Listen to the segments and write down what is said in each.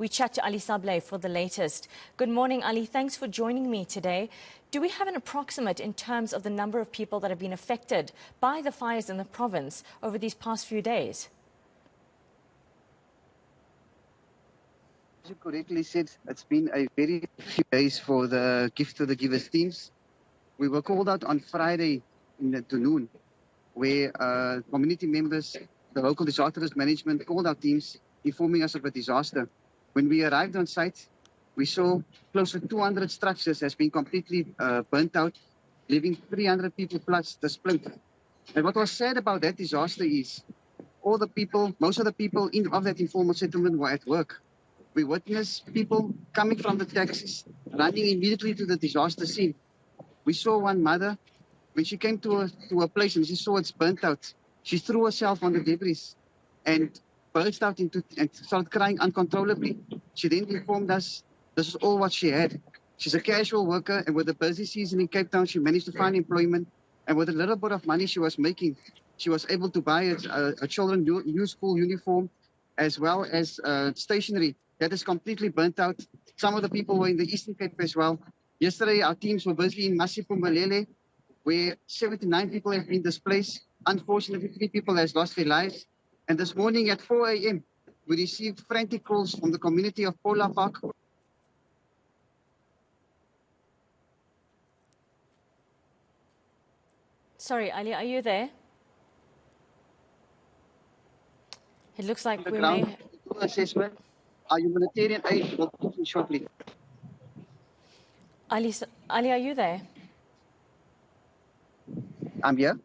We chat to Ali Sablay for the latest. Good morning, Ali. Thanks for joining me today. Do we have an approximate in terms of the number of people that have been affected by the fires in the province over these past few days? As you correctly said, it's been a very few days for the Gift to the Givers teams. We were called out on Friday in the afternoon, where community members, the local disaster risk management, called our teams informing us of a disaster. When we arrived on site, we saw close to 200 structures has been completely burnt out, leaving 300 people plus displaced. And what was sad about that disaster is all the people, most of the people of that informal settlement were at work. We witnessed people coming from the taxis, running immediately to the disaster scene. We saw one mother, when she came to a place and she saw it's burnt out, she threw herself on the debris and burst out and started crying uncontrollably. She then informed us this is all what she had. She's a casual worker, and with the busy season in Cape Town, she managed to find employment. And with a little bit of money she was making, she was able to buy a children's new school uniform, as well as stationery that is completely burnt out. Some of the people were in the Eastern Cape as well. Yesterday, our teams were busy in Masiphumelele, where 79 people have been displaced. Unfortunately, 3 people have lost their lives. And this morning at 4 a.m., we received frantic calls from the community of Polar Park. Sorry, Ali, are you there? It looks like we may... Assessment. Our humanitarian aid will begin shortly. Ali, are you there? I'm here.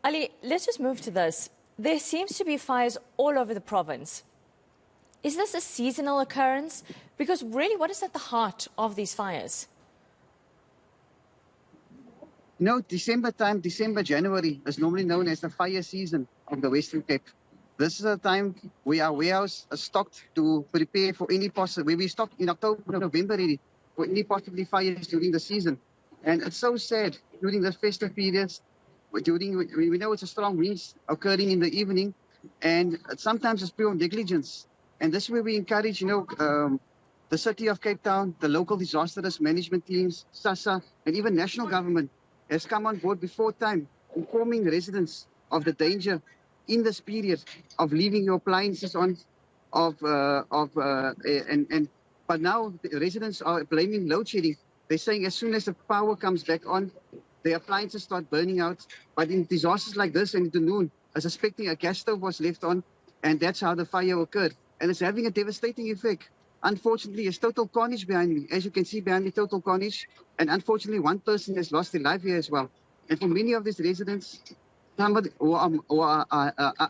Ali, let's just move to this. There seems to be fires all over the province. Is this a seasonal occurrence? Because really, what is at the heart of these fires? December time, January is normally known as the fire season of the Western Cape. This is a time where our warehouse is stocked to prepare for any possible, where we stocked in October, November already, for any possibly fires during the season. And it's so sad during the festive periods, we know it's a strong winds occurring in the evening, and sometimes it's pure negligence. And this is where we encourage, the city of Cape Town, the local disaster risk management teams, SASSA, and even national government has come on board before time, informing residents of the danger in this period of leaving your appliances on, but now the residents are blaming load shedding. They're saying as soon as the power comes back on, the appliances start burning out. But in disasters like this in the noon, I suspecting a gas stove was left on, and that's how the fire occurred. And it's having a devastating effect. Unfortunately, there's total carnage behind me. As you can see behind me, total carnage. And unfortunately, one person has lost their life here as well. And for many of these residents, somebody who are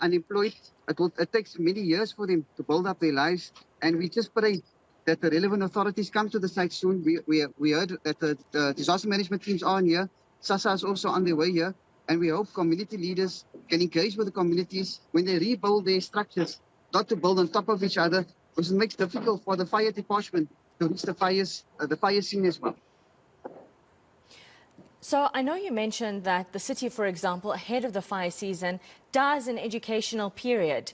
unemployed, it takes many years for them to build up their lives. And we just pray that the relevant authorities come to the site soon. We heard that the disaster management teams are here. SASSA is also on their way here. And we hope community leaders can engage with the communities when they rebuild their structures, not to build on top of each other, because it makes it difficult for the fire department to reach the fire scene as well. So I know you mentioned that the city, for example, ahead of the fire season, does an educational period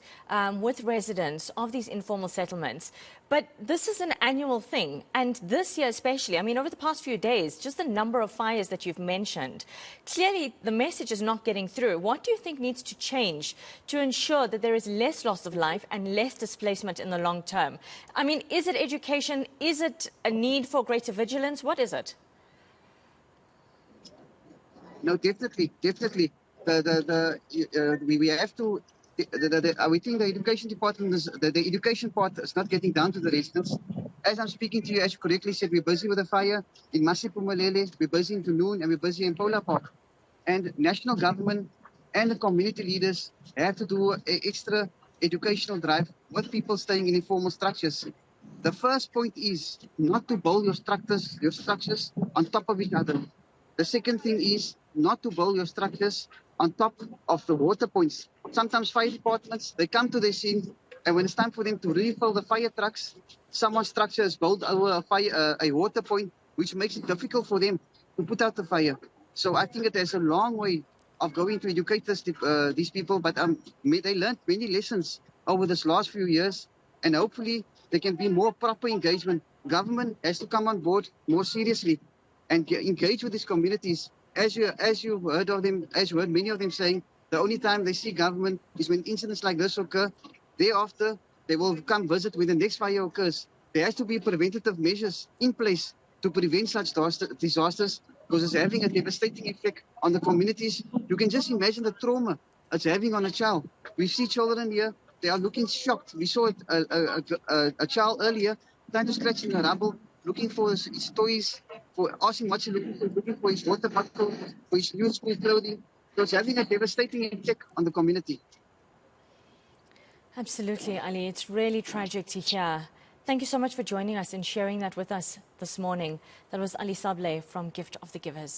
with residents of these informal settlements. But this is an annual thing. And this year especially, I mean, over the past few days, just the number of fires that you've mentioned, clearly the message is not getting through. What do you think needs to change to ensure that there is less loss of life and less displacement in the long term? I mean, is it education? Is it a need for greater vigilance? What is it? No, definitely. We have to. We think the education department the education part is not getting down to the residents. As I'm speaking to you, as you correctly said, we're busy with the fire in Masiphumelele, we're busy in Tunoon, and we're busy in Polar Park. And national government and the community leaders have to do an extra educational drive with people staying in informal structures. The first point is not to build your structures on top of each other. The second thing is not to build your structures on top of the water points. Sometimes fire departments, they come to the scene, and when it's time for them to refill the fire trucks, someone's structure is built over a water point, which makes it difficult for them to put out the fire. So I think that there's a long way of going to educate these people, but they learned many lessons over this last few years, and hopefully there can be more proper engagement. Government has to come on board more seriously and engage with these communities. As you heard of them, as you heard many of them saying, the only time they see government is when incidents like this occur. Thereafter, they will come visit when the next fire occurs. There has to be preventative measures in place to prevent such disasters, because it's having a devastating effect on the communities. You can just imagine the trauma it's having on a child. We see children here, they are looking shocked. We saw a child earlier trying to scratch in the rubble, looking for his toys, for asking what he's looking for his water bottle, for his new school clothing. So it's having a devastating effect on the community. Absolutely, Ali. It's really tragic to hear. Thank you so much for joining us and sharing that with us this morning. That was Ali Sablay from Gift of the Givers.